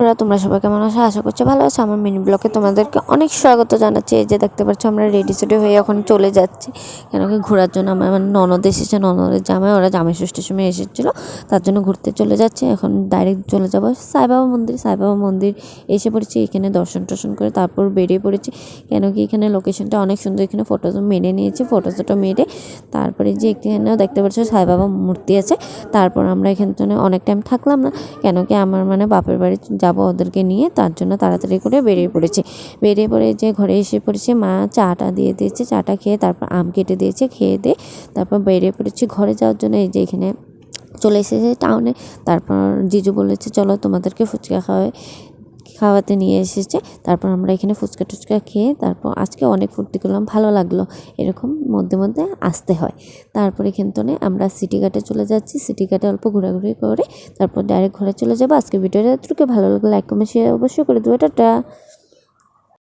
তোমরা সবাই কেমন আছো? আশা করছি ভালো আছো। আমার মিনি ব্লগে তোমাদেরকে অনেক স্বাগত জানাচ্ছি। এই যে দেখতে পাচ্ছ আমরা রেডি সেডি হয়ে এখন চলে যাচ্ছি কেন কি ঘোরার জন্য। আমার ননদ এসেছে, ননদের জামাই, ওরা জামাই ষষ্ঠীর সময় এসেছিলো, তার জন্য ঘুরতে চলে যাচ্ছে। এখন ডাইরেক্ট চলে যাবো সাইবাবা মন্দির। সাইবাবা মন্দির এসে পড়েছি, এখানে দর্শন টর্শন করে তারপর বেরিয়ে পড়েছি কেন কি এখানে লোকেশনটা অনেক সুন্দর। এখানে ফটো মেরে নিয়েছি, ফটো মেরে তারপরে যে এখানেও দেখতে পাচ্ছ সাইবাবা মূর্তি আছে। তারপর আমরা এখানে অনেক টাইম থাকলাম না কেন কি আমার বাপের বাড়ি যাবো ওদেরকে নিয়ে, তার জন্য তাড়াতাড়ি করে বেরিয়ে পড়েছি। বেরিয়ে পড়ে যে ঘরে এসে পড়েছি, মা চাটা দিয়ে দিয়েছে, চাটা খেয়ে তারপর আম কেটে দিয়েছে, খেয়ে দিয়ে তারপর বেরিয়ে পড়েছি ঘরে যাওয়ার জন্য। এই যে এখানে চলে এসেছে টাউনে। তারপর জিজু বলেছে চলো তোমাদেরকে ফুচকা খাওয়াতে নিয়ে এসেছে। তারপর আমরা এখানে ফুচকা টুচকা খেয়ে তারপর আজকে অনেক ফুর্তি করলাম, ভালো লাগলো। এরকম মধ্যে মধ্যে আসতে হয়। তারপর এখান থেকে আমরা সিটি ঘাটে চলে যাচ্ছি। সিটি ঘাটে অল্প ঘোরাঘুরি করে তারপর ডাইরেক্ট ঘরে চলে যাবো। আজকে ভিডিওটা এতটুকু ভালো লাগলে লাইক কমেন্ট শেয়ার অবশ্যই করে দেবো। টাটা।